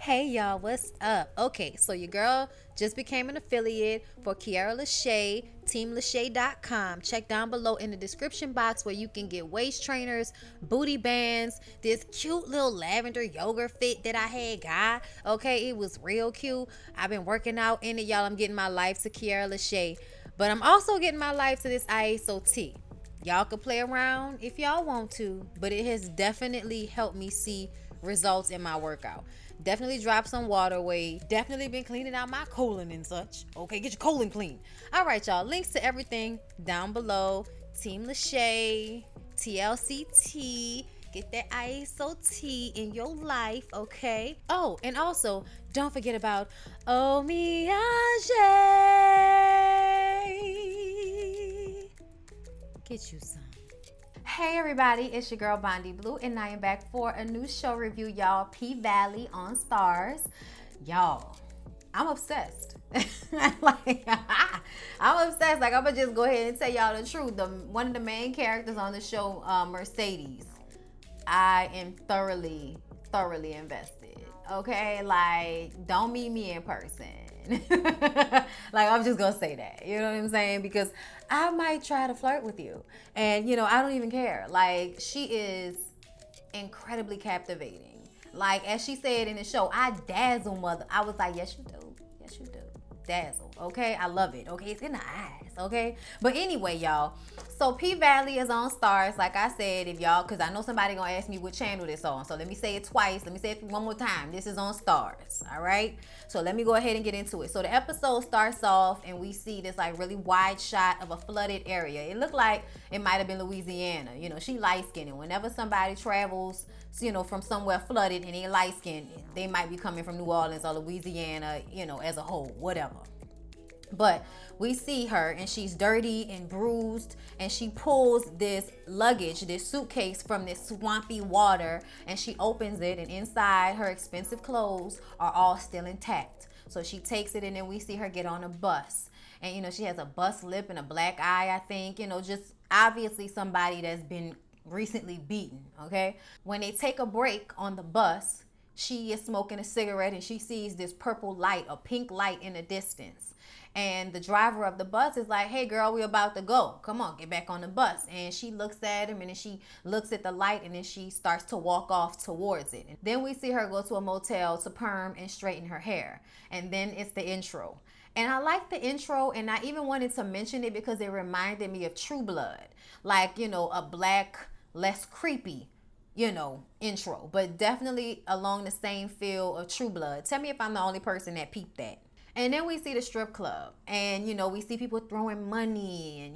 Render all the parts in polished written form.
Hey y'all, what's up? Okay, so your girl just became an affiliate for Kiara LASHAE, teamlashae.com. Check down below in the description box where you can get waist trainers, booty bands, this cute little lavender yoga fit that I had got. Okay, it was real cute. I've been working out in it, y'all. I'm getting my life to Kiara LASHAE, but I'm also getting my life to this ISOT. Y'all could play around if y'all want to, but it has definitely helped me see results in my workout. Definitely dropped some water weight. Definitely been cleaning out my colon and such. Okay, get your colon clean. All right, y'all. Links to everything down below. Team LASHAE, TLCT. Get that ISO T in your life, okay? Oh, and also, don't forget about Omiage. Get you some. Hey everybody, it's your girl Bondy Blue, and I am back for a new show review, y'all. P-Valley on Stars. Y'all, I'm obsessed. like, I'm obsessed. Like, I'm gonna just go ahead and tell y'all the truth. One of the main characters on the show, Mercedes, I am thoroughly invested. Okay, like, don't meet me in person. Like, I'm just gonna say that, you know what I'm saying? Because I might try to flirt with you, and I don't even care. Like, she is incredibly captivating. Like, as she said in the show, I dazzle, mother. I was like, yes you do, yes you do, dazzle. Okay, I love it. Okay, it's in the eyes. Okay, but anyway, y'all, so P-Valley is on Stars, like I said. If y'all, because I know somebody gonna ask me what channel this on, so let me say it twice. Let me say it one more time. This is on Stars. All right, so let me go ahead and get into it. So the episode starts off and we see this like really wide shot of a flooded area. It looked like it might have been Louisiana. She light skinned, and whenever somebody travels from somewhere flooded and they light skinned, they might be coming from New Orleans or Louisiana, as a whole, whatever. But we see her and she's dirty and bruised, and she pulls this luggage, this suitcase, from this swampy water, and she opens it, and inside her expensive clothes are all still intact. So she takes it, and then we see her get on a bus, and she has a bus lip and a black eye, I think, just obviously somebody that's been recently beaten. Okay, when they take a break on the bus, she is smoking a cigarette and she sees this purple light, a pink light in the distance. And the driver of the bus is like, hey girl, we're about to go. Come on, get back on the bus. And she looks at him, and then she looks at the light, and then she starts to walk off towards it. And then we see her go to a motel to perm and straighten her hair. And then it's the intro. And I like the intro, and I even wanted to mention it because it reminded me of True Blood. Like, a black, less creepy intro, but definitely along the same feel of True Blood. Tell me if I'm the only person that peeped that. And then we see the strip club, and we see people throwing money, and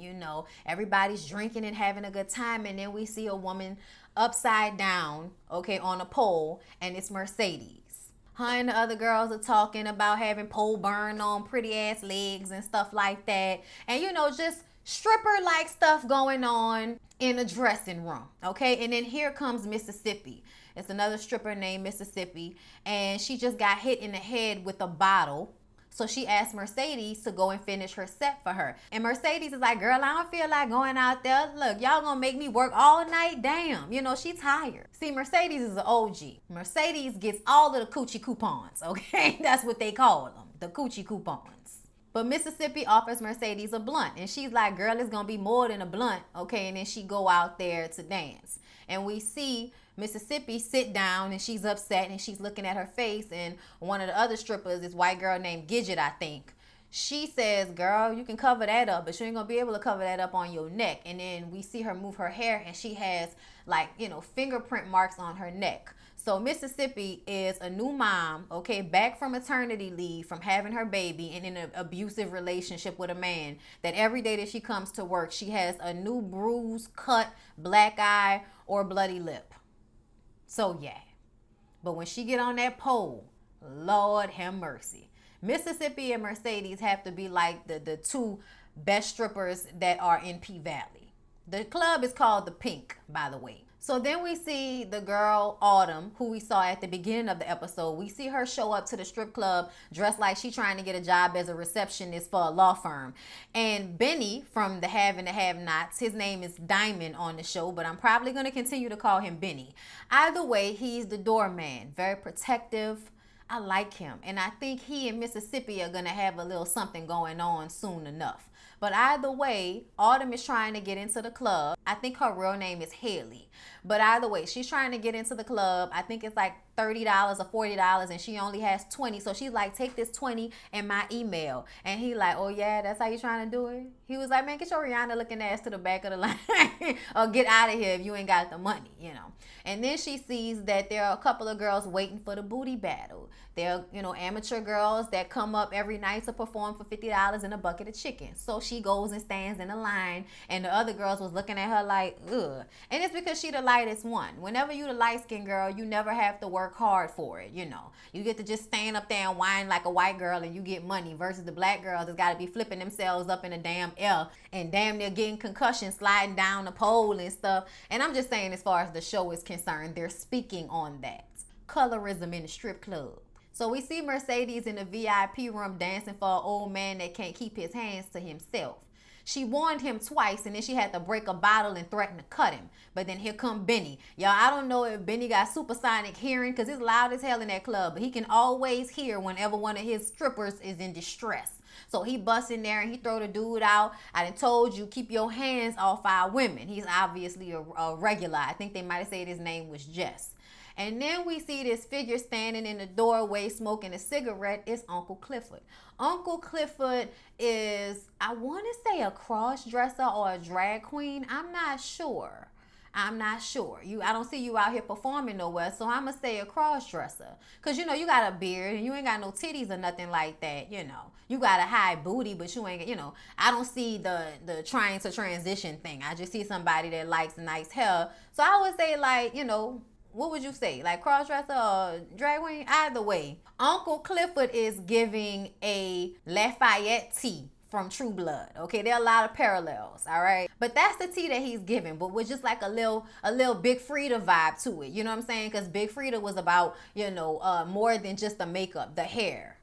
everybody's drinking and having a good time. And then we see a woman upside down, okay, on a pole, and it's Mercedes. Her and the other girls are talking about having pole burn on pretty ass legs and stuff like that, and just stripper like stuff going on in a dressing room. Okay, and then here comes Mississippi. It's another stripper named Mississippi, and she just got hit in the head with a bottle. So she asked Mercedes to go and finish her set for her. And Mercedes is like, girl, I don't feel like going out there. Look, y'all gonna make me work all night? Damn, she tired. See, Mercedes is an OG. Mercedes gets all of the coochie coupons, okay? That's what they call them, the coochie coupons. But Mississippi offers Mercedes a blunt, and she's like, girl, it's gonna be more than a blunt, okay? And then she go out there to dance. And we see Mississippi sit down, and she's upset, and she's looking at her face. And one of the other strippers, this white girl named Gidget, I think, she says, girl, you can cover that up, but you ain't gonna be able to cover that up on your neck. And then we see her move her hair, and she has like, fingerprint marks on her neck. So Mississippi is a new mom, okay, back from maternity leave from having her baby, and in an abusive relationship with a man, that every day that she comes to work, she has a new bruise, cut, black eye, or bloody lip. So yeah, but when she get on that pole, Lord have mercy. Mississippi and Mercedes have to be like the two best strippers that are in P-Valley. The club is called the Pink, by the way. So then we see the girl Autumn, who we saw at the beginning of the episode. We see her show up to the strip club dressed like she's trying to get a job as a receptionist for a law firm. And Benny from the Have and the Have-Nots, his name is Diamond on the show, but I'm probably going to continue to call him Benny. Either way, he's the doorman, very protective. I like him. And I think he and Mississippi are going to have a little something going on soon enough. But either way, Autumn is trying to get into the club. I think her real name is Haley. But either way, she's trying to get into the club. I think it's like $30 or $40 and she only has 20. So she's like, take this 20 and my email. And he like, oh yeah, that's how you trying to do it? He was like, man, get your Rihanna looking ass to the back of the line or get out of here if you ain't got the money, you know. And then she sees that there are a couple of girls waiting for the booty battle. They're, you know, amateur girls that come up every night to perform for $50 in a bucket of chicken. So she goes and stands in a line, and the other girls was looking at her like, ugh. And it's because she the lightest one. Whenever you the light-skinned girl, you never have to work hard for it, you know. You get to just stand up there and whine like a white girl and you get money, versus the black girls that's got to be flipping themselves up in the damn air and damn near getting concussion, sliding down the pole and stuff. And I'm just saying, as far as the show is concerned, they're speaking on that. Colorism in the strip club. So we see Mercedes in the VIP room dancing for an old man that can't keep his hands to himself. She warned him twice, and then she had to break a bottle and threaten to cut him. But then here come Benny. Y'all, I don't know if Benny got supersonic hearing because it's loud as hell in that club. But he can always hear whenever one of his strippers is in distress. So he busts in there and he throw the dude out. I done told you, keep your hands off our women. He's obviously a regular. I think they might have said his name was Jess. And then we see this figure standing in the doorway smoking a cigarette. It's Uncle Clifford. Uncle Clifford is, I want to say, a cross-dresser or a drag queen. I'm not sure. I don't see you out here performing nowhere, so I'm going to say a cross-dresser. Because, you know, you got a beard and you ain't got no titties or nothing like that, you know. You got a high booty, but you ain't, you know. I don't see the trying to transition thing. I just see somebody that likes nice hair. So I would say, like, you know, what would you say? Like cross-dresser or drag queen? Either way. Uncle Clifford is giving a Lafayette tea from True Blood. Okay, there are a lot of parallels, all right? But that's the tea that he's giving, but with just like a little Big Frida vibe to it. You know what I'm saying? Because Big Frida was about, you know, more than just the makeup, the hair.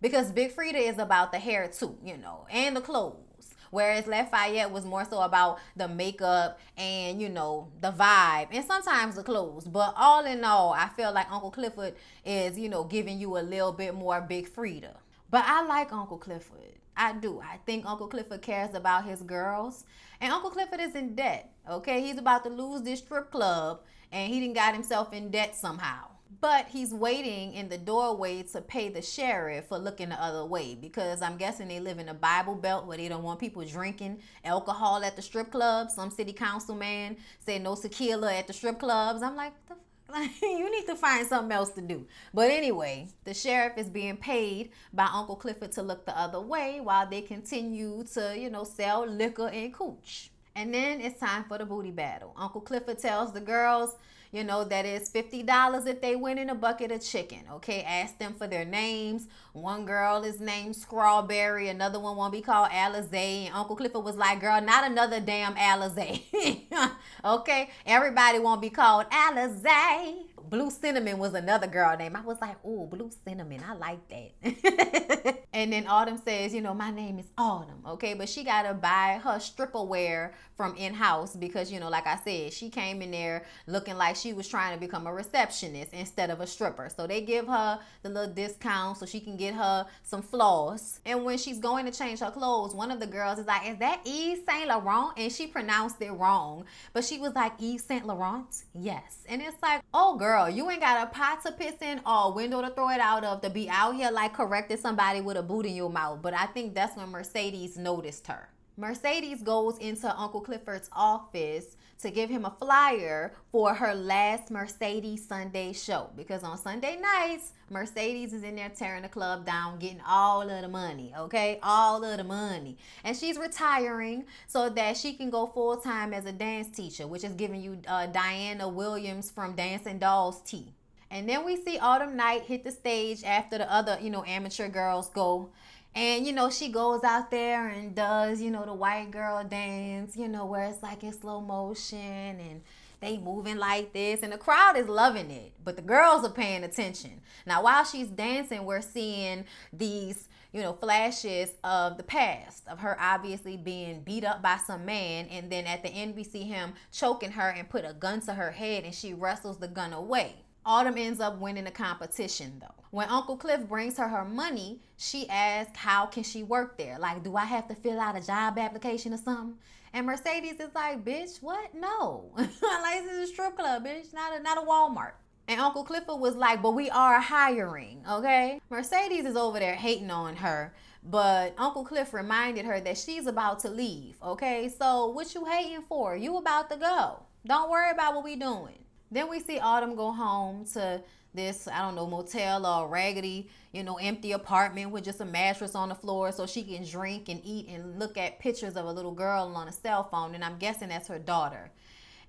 Because Big Frida is about the hair too, you know, and the clothes. Whereas Lafayette was more so about the makeup and, you know, the vibe and sometimes the clothes. But all in all, I feel like Uncle Clifford is, you know, giving you a little bit more Big Frida. But I like Uncle Clifford. I do. I think Uncle Clifford cares about his girls. And Uncle Clifford is in debt, okay? He's about to lose this strip club and he done got himself in debt somehow. But he's waiting in the doorway to pay the sheriff for looking the other way, because I'm guessing they live in a Bible Belt where they don't want people drinking alcohol at the strip clubs. Some city council man said no tequila at the strip clubs. I'm like, the fuck? You need to find something else to do. But anyway, the sheriff is being paid by Uncle Clifford to look the other way while they continue to, you know, sell liquor and cooch. And then it's time for the booty battle. Uncle Clifford tells the girls, you know, that it's $50 if they win in a bucket of chicken. Okay, ask them for their names. One girl is named Strawberry. Another one won't be called Alizé. And Uncle Clifford was like, girl, not another damn Alizé. Okay, everybody won't be called Alizé. Blue Cinnamon was another girl name. I was like, oh, Blue Cinnamon. I like that. And then Autumn says, you know, my name is Autumn. Okay, but she got to buy her stripper wear from in-house because, you know, like I said, she came in there looking like she was trying to become a receptionist instead of a stripper. So they give her the little discount so she can get her some floss. And when she's going to change her clothes, one of the girls is like, is that Yves Saint Laurent? And she pronounced it wrong. But she was like, Yves Saint Laurent? Yes. And it's like, oh girl, you ain't got a pot to piss in or a window to throw it out of to be out here like correcting somebody with a boot in your mouth. But I think that's when Mercedes noticed her. Mercedes goes into Uncle Clifford's office to give him a flyer for her last Mercedes Sunday show. Because on Sunday nights, Mercedes is in there tearing the club down, getting all of the money, okay? All of the money. And she's retiring so that she can go full-time as a dance teacher, which is giving you Diana Williams from Dancing Dolls tea. And then we see Autumn Night hit the stage after the other, you know, amateur girls go. And, you know, she goes out there and does, you know, the white girl dance, you know, where it's like in slow motion and they moving like this. And the crowd is loving it. But the girls are paying attention. Now, while she's dancing, we're seeing these, you know, flashes of the past, of her obviously being beat up by some man. And then at the end, we see him choking her and put a gun to her head and she wrestles the gun away. Autumn ends up winning the competition though. When Uncle Cliff brings her money, she asks how can she work there? Like, do I have to fill out a job application or something? And Mercedes is like, bitch, what? No. Like, this is a strip club, bitch, not a Walmart. And Uncle Clifford was like, but we are hiring, okay? Mercedes is over there hating on her, but Uncle Cliff reminded her that she's about to leave, okay? So what you hating for? You about to go. Don't worry about what we doing. Then we see Autumn go home to this, I don't know, motel or raggedy, empty apartment with just a mattress on the floor so she can drink and eat and look at pictures of a little girl on a cell phone. And I'm guessing that's her daughter.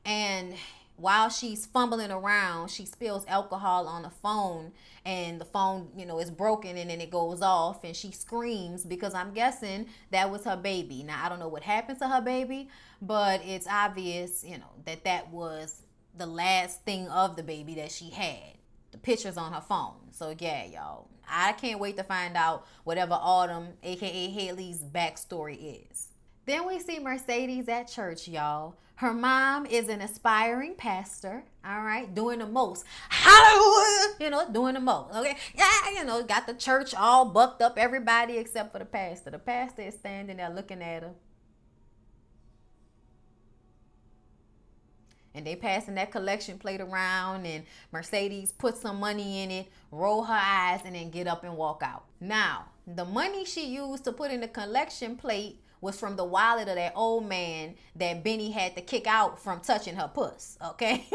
And while she's fumbling around, she spills alcohol on the phone, and the phone, is broken, and then it goes off, and she screams because I'm guessing that was her baby. Now, I don't know what happened to her baby, but it's obvious, that was the last thing of the baby that she had. The pictures on her phone. So yeah, y'all, I can't wait to find out whatever Autumn, aka Haley's, backstory is. Then we see Mercedes at church, y'all. Her mom is an aspiring pastor, all right, doing the most. Hallelujah, doing the most, okay? Yeah, got the church all bucked up, everybody except for the pastor. The pastor is standing there looking at her. And they passing that collection plate around, and Mercedes put some money in it, roll her eyes, and then get up and walk out. Now, the money she used to put in the collection plate was from the wallet of that old man that Benny had to kick out from touching her puss, okay?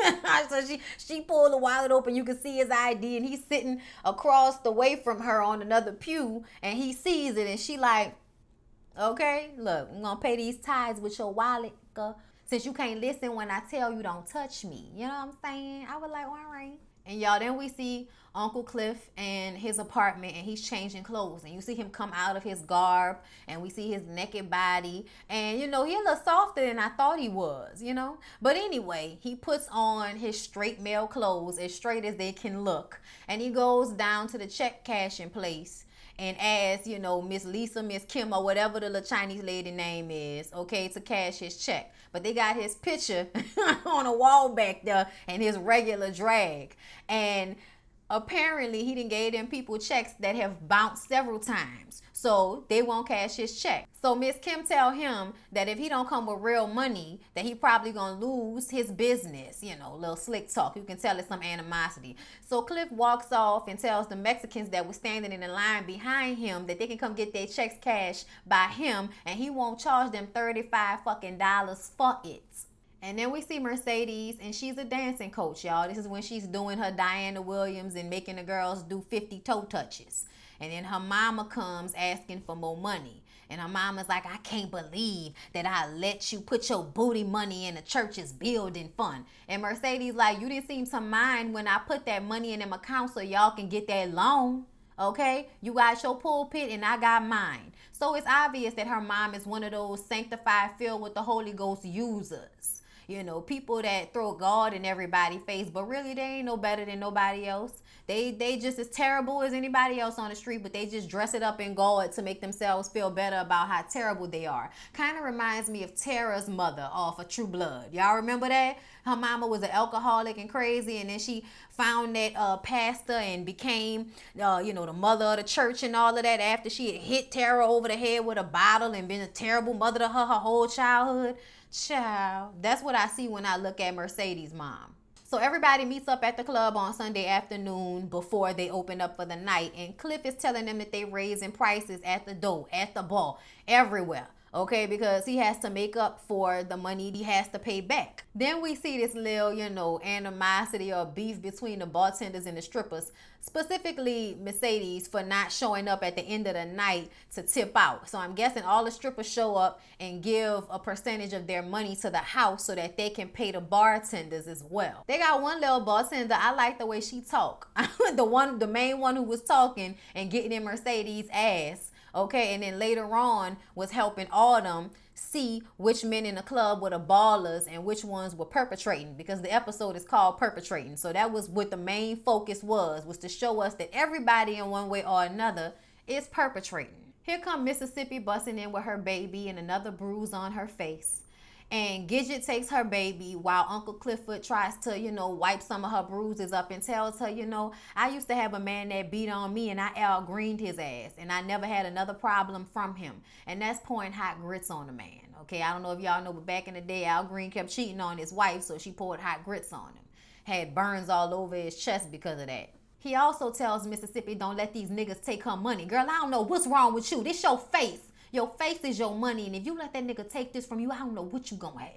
So she pulled the wallet open. You can see his ID, and he's sitting across the way from her on another pew, and he sees it, and she like, okay, look, I'm going to pay these tithes with your wallet, since you can't listen when I tell you don't touch me. You know what I'm saying? I was like, all right. And y'all, then we see Uncle Cliff and his apartment, and he's changing clothes. And you see him come out of his garb, and we see his naked body. And, he a little softer than I thought he was, But anyway, he puts on his straight male clothes, as straight as they can look. And he goes down to the check cashing place and asks, Miss Lisa, Miss Kim, or whatever the little Chinese lady name is, okay, to cash his check. But they got his picture on a wall back there and his regular drag. And apparently he done gave them people checks that have bounced several times, so they won't cash his check. So Miss Kim tell him that if he don't come with real money, that he probably gonna lose his business. Little slick talk. You can tell it's some animosity. So Cliff walks off and tells the Mexicans that were standing in the line behind him that they can come get their checks cashed by him, and he won't charge them $35 fucking for it. And then we see Mercedes, and she's a dancing coach, y'all. This is when she's doing her Diana Williams and making the girls do 50 toe touches. And then her mama comes asking for more money. And her mama's like, I can't believe that I let you put your booty money in the church's building fund. And Mercedes like, you didn't seem to mind when I put that money in them accounts so y'all can get that loan. Okay, you got your pulpit and I got mine. So it's obvious that her mom is one of those sanctified, filled with the Holy Ghost users. People that throw God in everybody's face, but really they ain't no better than nobody else. They just as terrible as anybody else on the street, but they just dress it up in God to make themselves feel better about how terrible they are. Kind of reminds me of Tara's mother off of True Blood. Y'all remember that? Her mama was an alcoholic and crazy, and then she found that pastor and became, the mother of the church and all of that after she had hit Tara over the head with a bottle and been a terrible mother to her whole childhood. Child, that's what I see when I look at Mercedes' mom. So everybody meets up at the club on Sunday afternoon before they open up for the night. And Cliff is telling them that they raising prices at the door, at the bar, everywhere. Okay, because he has to make up for the money he has to pay back. Then we see this little, animosity or beef between the bartenders and the strippers, specifically Mercedes for not showing up at the end of the night to tip out. So I'm guessing all the strippers show up and give a percentage of their money to the house so that they can pay the bartenders as well. They got one little bartender, I like the way she talk. the main one who was talking and getting in Mercedes' ass. Okay, and then later on was helping Autumn see which men in the club were the ballers and which ones were perpetrating, because the episode is called Perpetrating. So that was what the main focus was to show us that everybody in one way or another is perpetrating. Here come Mississippi busting in with her baby and another bruise on her face. And Gidget takes her baby while Uncle Clifford tries to, wipe some of her bruises up and tells her, I used to have a man that beat on me and I Al Greened his ass and I never had another problem from him. And that's pouring hot grits on the man. Okay, I don't know if y'all know, but back in the day, Al Green kept cheating on his wife, so she poured hot grits on him. Had burns all over his chest because of that. He also tells Mississippi, don't let these niggas take her money. Girl, I don't know what's wrong with you. This your face. Your face is your money, and if you let that nigga take this from you, I don't know what you gonna have.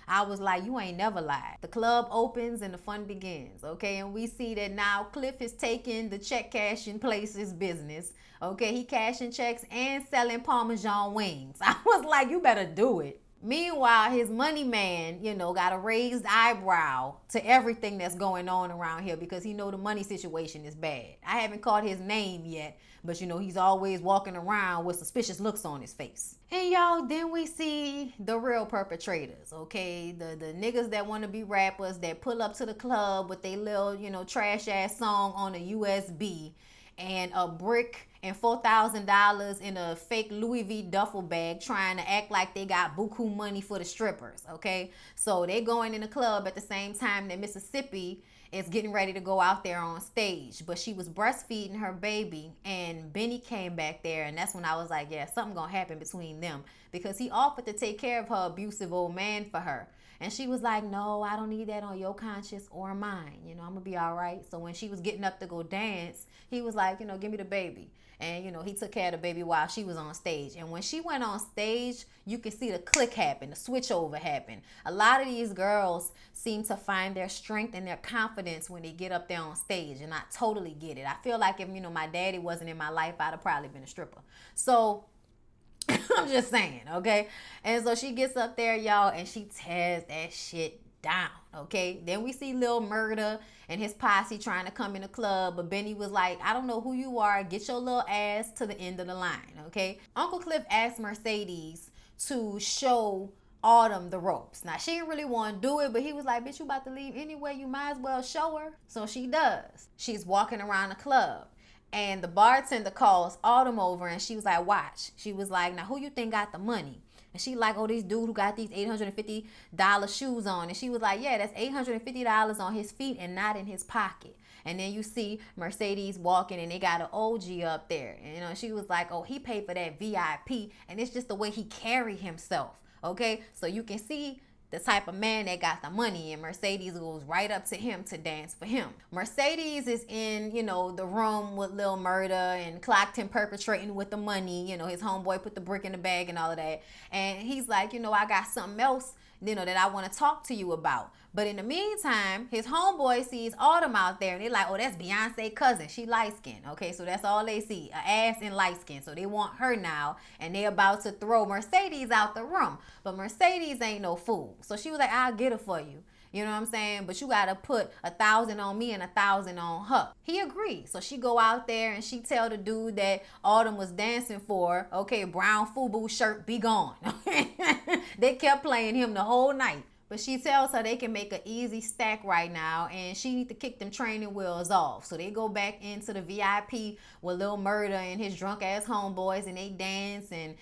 I was like, you ain't never lied. The club opens and the fun begins, okay? And we see that now Cliff is taking the check cashing places business, okay? He cashing checks and selling Parmesan wings. I was like, you better do it. Meanwhile, his money man, got a raised eyebrow to everything that's going on around here because he know the money situation is bad. I haven't caught his name yet, but he's always walking around with suspicious looks on his face. And y'all, then we see the real perpetrators, okay? The niggas that want to be rappers that pull up to the club with their little, trash ass song on a USB and a brick and $4,000 in a fake Louis V duffel bag trying to act like they got buku money for the strippers, okay? So they going in the club at the same time that Mississippi is getting ready to go out there on stage. But she was breastfeeding her baby and Benny came back there, and that's when I was like, yeah, something gonna happen between them because he offered to take care of her abusive old man for her. And she was like, no, I don't need that on your conscience or mine. I'm going to be all right. So when she was getting up to go dance, he was like, give me the baby. And, he took care of the baby while she was on stage. And when she went on stage, you could see the click happen, the switch over happen. A lot of these girls seem to find their strength and their confidence when they get up there on stage. And I totally get it. I feel like if, my daddy wasn't in my life, I'd have probably been a stripper. So I'm just saying, okay? And so she gets up there, y'all, and she tears that shit down, okay? Then we see Lil Murda and his posse trying to come in the club, but Benny was like, I don't know who you are. Get your little ass to the end of the line, okay? Uncle Cliff asked Mercedes to show Autumn the ropes. Now, she didn't really want to do it, but he was like, bitch, you about to leave anyway. You might as well show her. So she does. She's walking around the club. And the bartender calls Autumn over and she was like, watch. She was like, now who you think got the money? And she like, oh, this dude who got these $850 shoes on. And she was like, yeah, that's $850 on his feet and not in his pocket. And then you see Mercedes walking and they got an OG up there. And, she was like, oh, he paid for that VIP. And it's just the way he carry himself. Okay, so you can see the type of man that got the money, and Mercedes goes right up to him to dance for him. Mercedes is in, the room with Lil Murda and clocked him perpetrating with the money. His homeboy put the brick in the bag and all of that. And he's like, I got something else, that I want to talk to you about. But in the meantime, his homeboy sees Autumn out there and they're like, oh, that's Beyonce's cousin. She light-skinned. Okay, so that's all they see, an ass and light-skinned. So they want her now and they about to throw Mercedes out the room. But Mercedes ain't no fool. So she was like, I'll get her for you. You know what I'm saying? But you got to put 1,000 on me and 1,000 on her. He agreed. So she go out there and she tell the dude that Autumn was dancing for, okay, brown FUBU shirt, be gone. They kept playing him the whole night. But she tells her they can make an easy stack right now and she need to kick them training wheels off. So they go back into the VIP with Lil Murda and his drunk ass homeboys and they dance and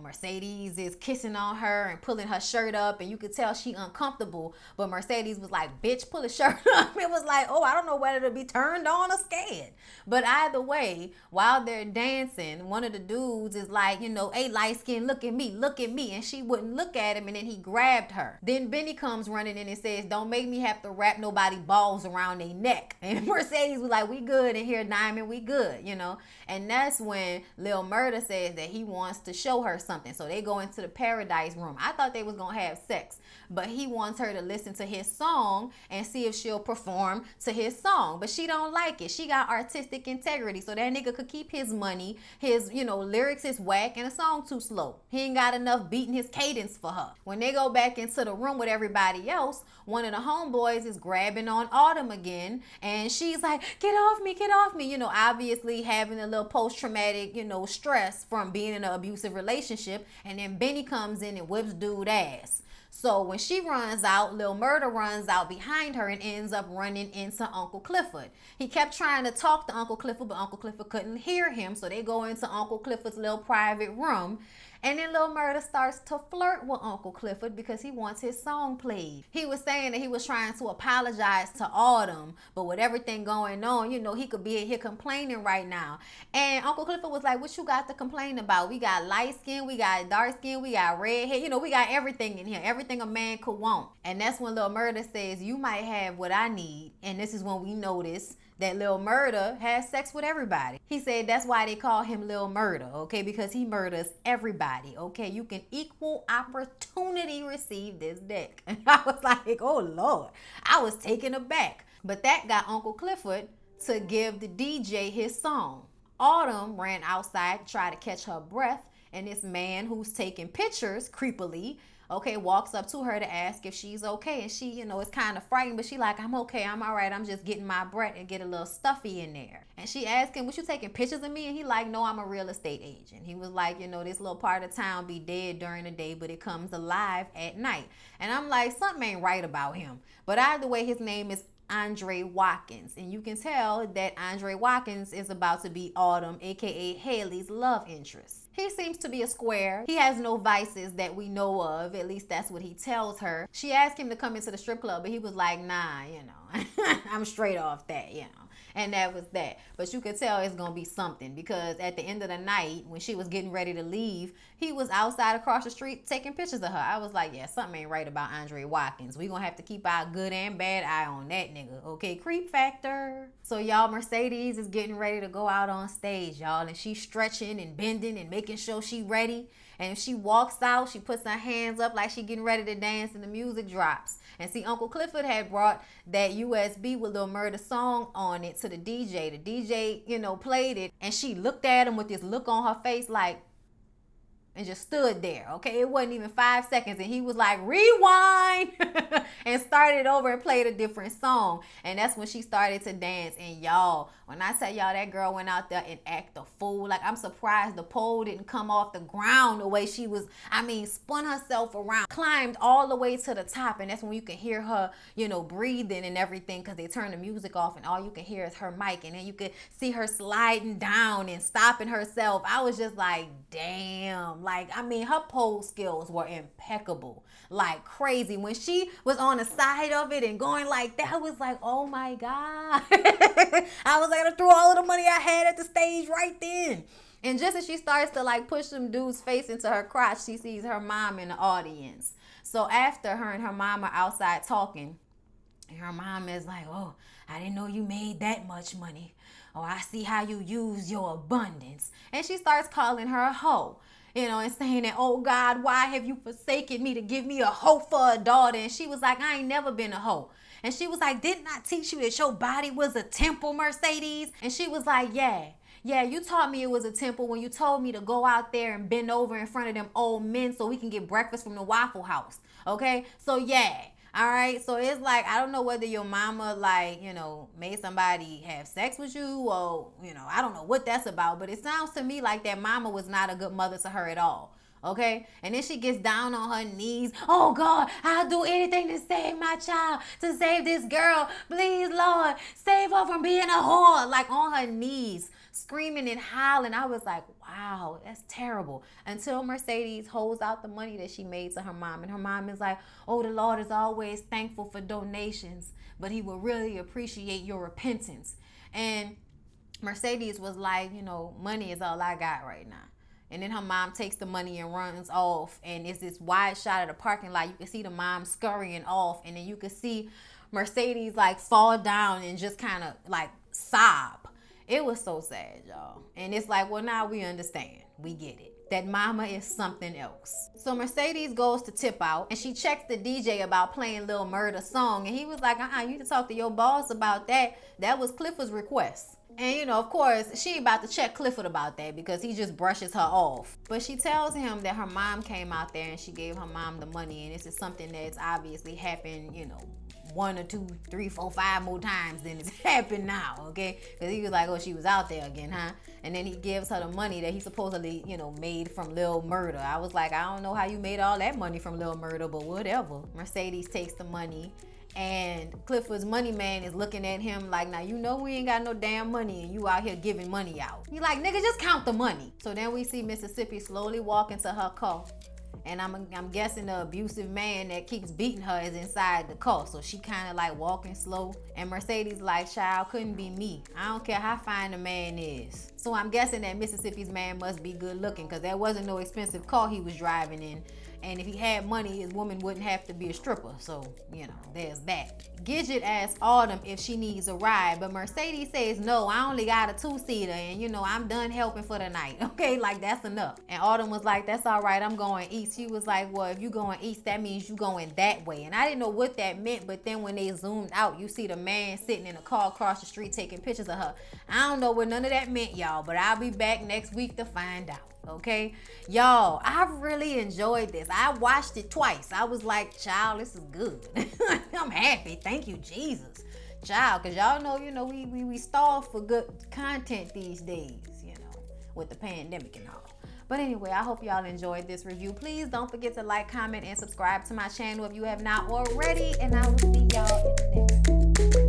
Mercedes is kissing on her and pulling her shirt up and you could tell she uncomfortable. But Mercedes was like, bitch, pull the shirt up. It was like, oh, I don't know whether to be turned on or scared. But either way, while they're dancing, one of the dudes is like, hey, light skin, look at me. And she wouldn't look at him and then he grabbed her. Then Benny comes running in and says, don't make me have to wrap nobody balls around their neck. And Mercedes was like, we good in here, Diamond, we good, And that's when Lil Murda says that he wants to show her something. So they go into the paradise room. I thought they was gonna have sex, but he wants her to listen to his song and see if she'll perform to his song. But she don't like it. She got artistic integrity, so that nigga could keep his money. His lyrics is whack and the song too slow. He ain't got enough beating his cadence for her. When they go back into the room with everybody else, one of the homeboys is grabbing on Autumn again and she's like, get off me, obviously having a little post-traumatic stress from being in an abusive relationship. And then Benny comes in and whips dude ass. So when she runs out, Lil Murda runs out behind her and ends up running into Uncle Clifford. He kept trying to talk to Uncle Clifford, but Uncle Clifford couldn't hear him. So they go into Uncle Clifford's little private room. And then Lil Murda starts to flirt with Uncle Clifford because he wants his song played. He was saying that he was trying to apologize to Autumn, but with everything going on, you know, he could be in here complaining right now. And Uncle Clifford was like, what you got to complain about? We got light skin, we got dark skin, we got red hair. You know, we got everything in here. Everything a man could want. And that's when Lil Murda says, you might have what I need. And this is when we notice that Lil Murda has sex with everybody. He said that's why they call him Lil Murda, okay? Because he murders everybody, okay? You can equal opportunity receive this dick. And I was like, oh Lord, I was taken aback. But that got Uncle Clifford to give the DJ his song. Autumn ran outside to try to catch her breath, and this man who's taking pictures creepily, okay, walks up to her to ask if she's okay. And she, you know, is kind of frightened, but she like, I'm okay, I'm all right. I'm just getting my breath and get a little stuffy in there. And she asked him, was you taking pictures of me? And he like, no, I'm a real estate agent. He was like, you know, this little part of town be dead during the day, but it comes alive at night. And I'm like, something ain't right about him. But either way, his name is Andre Watkins, and you can tell that Andre Watkins is about to be Autumn, aka Haley's love interest. He seems to be a square. He has no vices that we know of. At least that's what he tells her. She asked him to come into the strip club, but he was like, nah, you know, I'm straight off that, you know. And that was that. But you could tell it's going to be something, because at the end of the night, when she was getting ready to leave, he was outside across the street taking pictures of her. I was like, yeah, something ain't right about Andre Watkins. We going to have to keep our good and bad eye on that nigga. Okay, creep factor. So y'all, Mercedes is getting ready to go out on stage, y'all. And she's stretching and bending and making sure she ready. And if she walks out, she puts her hands up like she getting ready to dance, and the music drops. And see, Uncle Clifford had brought that USB with Lil Murda's song on it to the DJ. The DJ, you know, played it, and she looked at him with this look on her face like, and just stood there, okay? It wasn't even 5 seconds, and he was like, rewind, and started over and played a different song. And that's when she started to dance. And y'all, when I tell y'all that girl went out there and act a fool, like, I'm surprised the pole didn't come off the ground the way she was, I mean, spun herself around, climbed all the way to the top. And that's when you can hear her, you know, breathing and everything, because they turned the music off, and all you can hear is her mic. And then you could see her sliding down and stopping herself. I was just like, damn. Like, I mean, her pole skills were impeccable, like crazy. When she was on the side of it and going like that, I was like, oh my God. I was like, I threw all of the money I had at the stage right then. And just as she starts to like push some dude's face into her crotch, she sees her mom in the audience. So after her and her mom are outside talking, and her mom is like, oh, I didn't know you made that much money. Oh, I see how you use your abundance. And she starts calling her a hoe. You know, and saying that, oh God, why have you forsaken me to give me a hoe for a daughter? And she was like, I ain't never been a hoe. And she was like, didn't I teach you that your body was a temple, Mercedes? And she was like, yeah, you taught me it was a temple when you told me to go out there and bend over in front of them old men so we can get breakfast from the Waffle House. Okay, so yeah. All right, so it's like, I don't know whether your mama, like, you know, made somebody have sex with you, or, you know, I don't know what that's about, but it sounds to me like that mama was not a good mother to her at all. Okay, and then she gets down on her knees. Oh God, I'll do anything to save my child, to save this girl. Please, Lord, save her from being a whore. Like on her knees, screaming and howling. I was like, wow, that's terrible. Until Mercedes holds out the money that she made to her mom. And her mom is like, oh, the Lord is always thankful for donations, but he will really appreciate your repentance. And Mercedes was like, you know, money is all I got right now. And then her mom takes the money and runs off. And it's this wide shot of the parking lot. You can see the mom scurrying off. And then you can see Mercedes like fall down and just kind of like sob. It was so sad, y'all. And it's like, well, now we understand. We get it. That mama is something else. So Mercedes goes to tip out, and she checks the DJ about playing Lil Murda's song. And he was like, you need to talk to your boss about that. That was Clifford's request. And, you know, of course, she ain't about to check Clifford about that because he just brushes her off. But she tells him that her mom came out there and she gave her mom the money. And this is something that's obviously happened, you know, 1 or 2, 3, 4, 5 more times than it's happened now, okay? Because he was like, oh, she was out there again, huh? And then he gives her the money that he supposedly, you know, made from Lil Murder. I was like, I don't know how you made all that money from Lil Murder, but whatever. Mercedes takes the money, and Clifford's money man is looking at him like, now you know we ain't got no damn money and you out here giving money out. He like, nigga, just count the money. So then we see Mississippi slowly walk into her car. And I'm guessing the abusive man that keeps beating her is inside the car. So she kind of like walking slow. And Mercedes like, child, couldn't be me. I don't care how fine the man is. So I'm guessing that Mississippi's man must be good looking, because there wasn't no expensive car he was driving in. And if he had money, his woman wouldn't have to be a stripper. So, you know, there's that. Gidget asks Autumn if she needs a ride, but Mercedes says, no, I only got a 2-seater and, you know, I'm done helping for the night. Okay, like, that's enough. And Autumn was like, that's all right, I'm going east. She was like, well, if you going east, that means you going that way. And I didn't know what that meant, but then when they zoomed out, you see the man sitting in a car across the street taking pictures of her. I don't know what none of that meant, y'all, but I'll be back next week to find out. Okay, y'all, I really enjoyed this. I watched it twice. I was like, child, this is good. I'm happy. Thank you, Jesus. Child, because y'all know, you know, we starve for good content these days, you know, with the pandemic and all. But anyway, I hope y'all enjoyed this review. Please don't forget to like, comment, and subscribe to my channel if you have not already. And I will see y'all in the next one.